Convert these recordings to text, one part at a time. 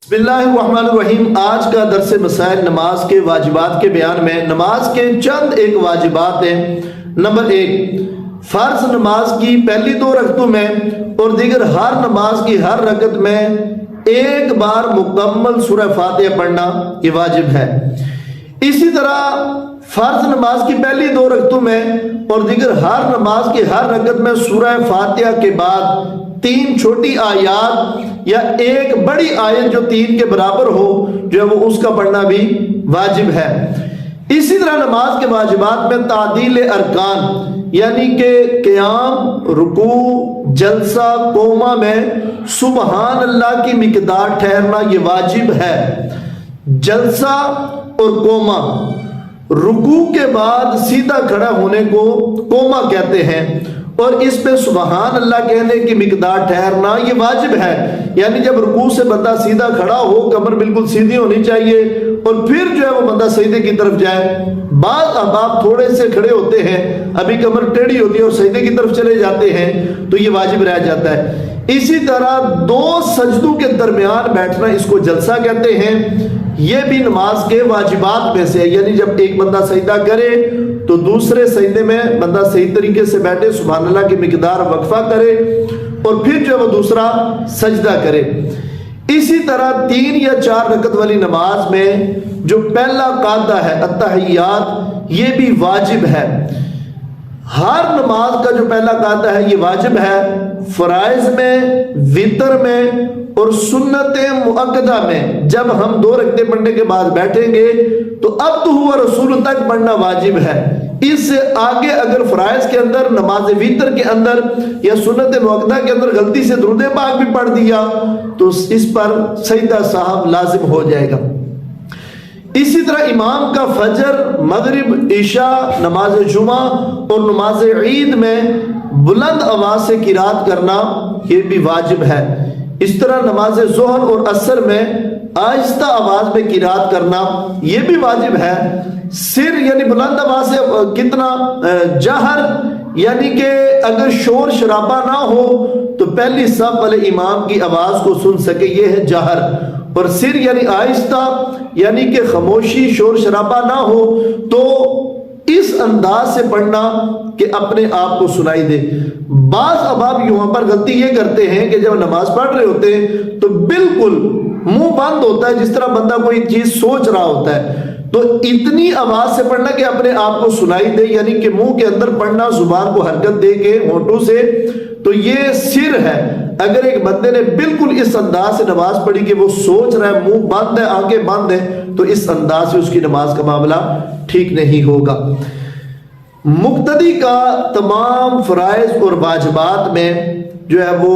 بسم اللہ الرحمن الرحیم۔ آج کا درس مسائل نماز کے واجبات کے بیان میں نماز کے چند ایک واجبات ہیں۔ نمبر 1، فرض نماز کی پہلی 2 رکعتوں میں اور دیگر ہر نماز کی ہر رکعت میں ایک بار مکمل سورہ فاتحہ پڑھنا یہ واجب ہے۔ اسی طرح فرض نماز کی پہلی 2 رکعتوں میں اور دیگر ہر نماز کی ہر رکعت میں سورہ فاتحہ کے بعد 3 چھوٹی آیات یا ایک بڑی آیت جو 3 کے برابر ہو جو ہے وہ اس کا پڑھنا بھی واجب ہے۔ اسی طرح نماز کے واجبات میں تعدیل ارکان یعنی کہ قیام، رکوع، جلسہ، قوما میں سبحان اللہ کی مقدار ٹھہرنا یہ واجب ہے۔ جلسہ اور قوما، رکوع کے بعد سیدھا کھڑا ہونے کو قوما کہتے ہیں اور اس پہ سبحان اللہ کہنے کی مقدار ٹھہرنا یہ واجب ہے۔ یعنی جب رکوع سے بندہ سیدھا کھڑا ہو، کمر بالکل سیدھی ہونی چاہیے اور پھر جو ہے وہ بندہ سجدے کی طرف جائے۔ بعض احباب تھوڑے سے کھڑے ہوتے ہیں، ابھی کمر ٹیڑھی ہوتی ہے اور سجدے کی طرف چلے جاتے ہیں تو یہ واجب رہ جاتا ہے۔ اسی طرح 2 سجدوں کے درمیان بیٹھنا اس کو جلسہ کہتے ہیں، یہ بھی نماز کے واجبات میں سے ہے۔ یعنی جب ایک بندہ سجدہ کرے تو دوسرے سجدے میں بندہ صحیح طریقے سے بیٹھے، سبحان اللہ کی مقدار وقفہ کرے اور پھر جو ہے وہ دوسرا سجدہ کرے۔ اسی طرح 3 یا 4 رکعت والی نماز میں جو پہلا قاعدہ ہے التحیات یہ بھی واجب ہے۔ ہر نماز کا جو پہلا قاعدہ ہے یہ واجب ہے۔ فرائض میں، وتر میں اور سنت مؤکدہ میں جب ہم 2 رکعتیں پڑھنے کے بعد بیٹھیں گے تو اب تو ہوا رسول تک پڑھنا واجب ہے۔ اس سے آگے اگر فرائض کے اندر، نماز وتر کے اندر یا سنت مؤکدہ کے اندر غلطی سے درود پاک بھی پڑھ دیا تو اس پر سجدہ صاحب لازم ہو جائے گا۔ اسی طرح امام کا فجر، مغرب، عشاء، نماز جمعہ اور نماز عید میں بلند آواز سے قرات کرنا یہ بھی واجب ہے۔ اس طرح نماز ظہر اور عصر میں آہستہ آواز میں قرات کرنا یہ بھی واجب ہے۔ سر یعنی بلند آواز سے کتنا، جہر یعنی کہ اگر شور شرابہ نہ ہو تو پہلی صف والے امام کی آواز کو سن سکے، یہ ہے جہر۔ اور سر یعنی آہستہ یعنی کہ خاموشی، شور شرابہ نہ ہو تو اس انداز سے پڑھنا کہ اپنے آپ کو سنائی دے۔ بعض احباب یہاں پر غلطی یہ کرتے ہیں کہ جب نماز پڑھ رہے ہوتے ہیں تو بالکل منہ بند ہوتا ہے، جس طرح بندہ کوئی چیز سوچ رہا ہوتا ہے، تو اتنی آواز سے پڑھنا کہ اپنے آپ کو سنائی دے، یعنی کہ منہ کے اندر پڑھنا، زبان کو حرکت دے کے ہونٹوں سے، تو یہ سر ہے۔ اگر ایک بندے نے بالکل اس انداز سے نماز پڑھی کہ وہ سوچ رہا ہے، منہ بند ہے، آنکھیں بند ہیں، تو اس انداز سے اس کی نماز کا معاملہ ٹھیک نہیں ہوگا۔ مقتدی کا تمام فرائض اور واجبات میں جو ہے وہ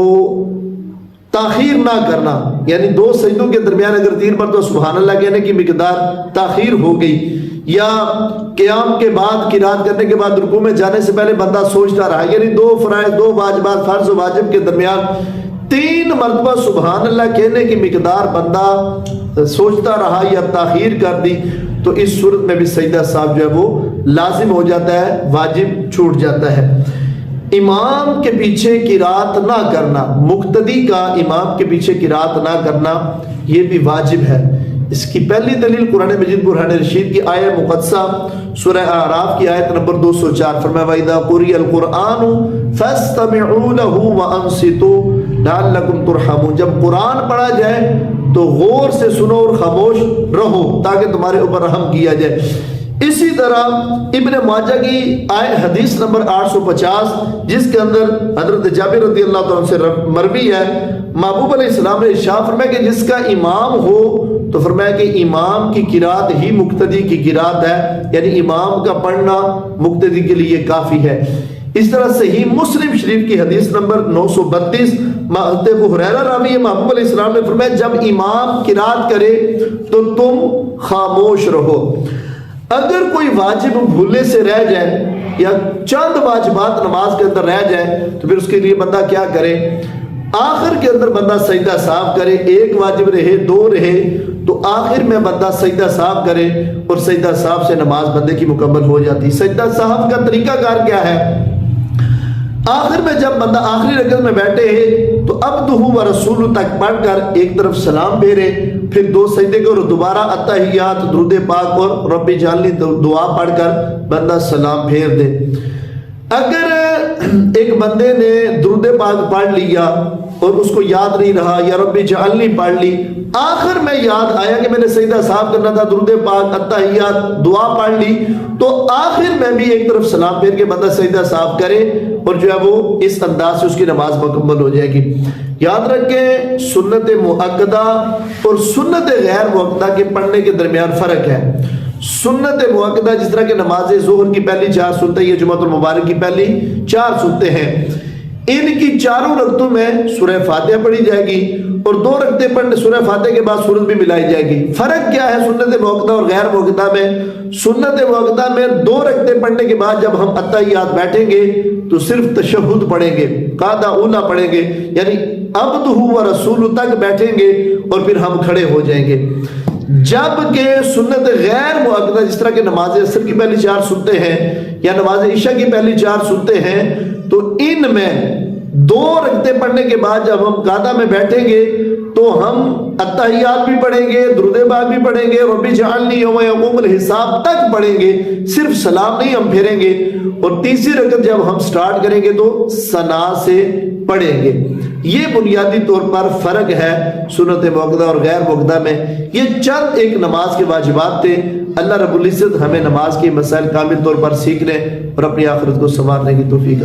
تاخیر نہ کرنا، یعنی 2 سجدوں کے درمیان اگر 3 مرتبہ سبحان اللہ کہنے کی مقدار تاخیر ہو گئی یا قیام کے بعد قرات کرنے کے بعد رکوع میں جانے سے پہلے بندہ سوچتا رہا، یعنی 2 فرائض، 2 واجبات، فرض و واجب کے درمیان 3 مرتبہ سبحان اللہ کہنے کی مقدار بندہ سوچتا رہا یا تاخیر کر دی تو اس صورت میں بھی سجدہ صاحب جو ہے وہ لازم ہو جاتا ہے، واجب چھوٹ جاتا ہے۔ امام کے پیچھے قرات نہ کرنا، مقتدی کا امام کے پیچھے قرات نہ کرنا یہ بھی واجب ہے۔ اس کی پہلی دلیل قرآن مجید برہان رشید کی آیت مقدسہ سورہ اعراف کی آیت نمبر 204 فرمایا وَإِذَا قُرِئَ الْقُرْآنُ فَاسْتَمِعُوا لَهُ وَأَنصِتُوا لَعَلَّكُمْ تُرْحَمُونَ، جب قرآن پڑھا جائے تو غور سے سنو اور خاموش رہو تاکہ تمہارے اوپر رحم کیا جائے۔ اسی طرح ابن ماجہ کی حدیث نمبر 850 جس کے اندر حضرت جابر رضی اللہ عنہ سے مروی ہے، محبوب علیہ السلام نے ارشاد فرمایا کہ جس کا امام ہو تو فرمایا کہ امام کی قرات ہی مقتدی کی قرات ہے، یعنی امام کا پڑھنا مقتدی کے لیے کافی ہے۔ اس طرح صحیح مسلم شریف کی حدیث نمبر 932 حضرت ابو ہریرہ راوی ہے، محبوب علیہ السلام نے فرمایا جب امام قرات کرے تو تم خاموش رہو۔ اگر کوئی واجب بھولنے سے رہ جائے یا چند واجبات نماز کے اندر رہ جائے تو پھر اس کے لیے بندہ کیا کرے؟ آخر کے اندر بندہ سجدہ صاحب کرے، 1 واجب رہے، 2 رہے تو آخر میں بندہ سجدہ صاحب کرے اور سجدہ صاحب سے نماز بندے کی مکمل ہو جاتی۔ سجدہ صاحب کا طریقہ کار کیا ہے؟ آخر میں جب بندہ آخری رکعت میں بیٹھے تو عبدہ و رسول تک پڑھ کر ایک طرف سلام پھیرے پھر 2 سجدے کرو، دوبارہ اتحیات، درود پاک اور رب اجعلنی دعا پڑھ کر بندہ سلام پھیر دے۔ اگر ایک بندے نے درود پاک پڑھ لیا اور اس کو یاد نہیں رہا، یا رب اجعلنی پڑھ لی، آخر میں یاد آیا کہ میں نے سجدہ صاف کرنا تھا، درود پاک، اتحیات، دعا پڑھ لی، تو آخر میں بھی ایک طرف سلام پھیر کے بندہ سجدہ صاف کرے اور جو ہے وہ اس انداز سے اس کی نماز مکمل ہو جائے گی۔ یاد رکھیں سنت مؤکدہ اور سنت غیر مؤکدہ کے پڑھنے کے درمیان فرق ہے۔ سنت مؤکدہ جس طرح کہ نماز ظہر کی پہلی 4 سنتیں، یہ جمعۃ المبارک کی پہلی 4 سنتیں ہیں، ان کی 4 رکعتوں میں سورہ فاتحہ پڑھی جائے گی اور 2 رکعتیں پڑھنے سورہ فاتحہ کے بعد سورت بھی ملائی جائے گی۔ فرق کیا ہے سنت مؤکدہ اور غیر مؤکدہ میں؟ سنت مؤکدہ میں 2 رکعتیں پڑھنے کے بعد جب ہم اتحیات بیٹھیں گے تو صرف تشہد پڑھیں گے، قاعدہ اولا پڑھیں گے، یعنی عبدہ و رسول تک بیٹھیں گے اور پھر ہم کھڑے ہو جائیں گے۔ جبکہ سنت غیر مؤکدہ جس طرح کہ نماز عصر کی پہلی 4 سنتیں ہیں یا نماز عشاء کی پہلی 4 سنتیں ہیں، تو ان میں 2 رکعتیں پڑھنے کے بعد جب ہم قاعدہ میں بیٹھیں گے تو ہم اتحیات بھی پڑھیں گے، درود پاک بھی پڑھیں گے، رب اجعلنی یوم یقوم الحساب تک پڑھیں گے، صرف سلام نہیں ہم پھیریں گے، اور تیسری رکعت جب ہم سٹارٹ کریں گے تو ثنا سے پڑھیں گے۔ یہ بنیادی طور پر فرق ہے سنت مؤکدہ اور غیر مؤکدہ میں۔ یہ چند ایک نماز کے واجبات تھے۔ اللہ رب العزت ہمیں نماز کے مسائل کامل طور پر سیکھنے اور اپنی آخرت کو سنوارنے کی توفیق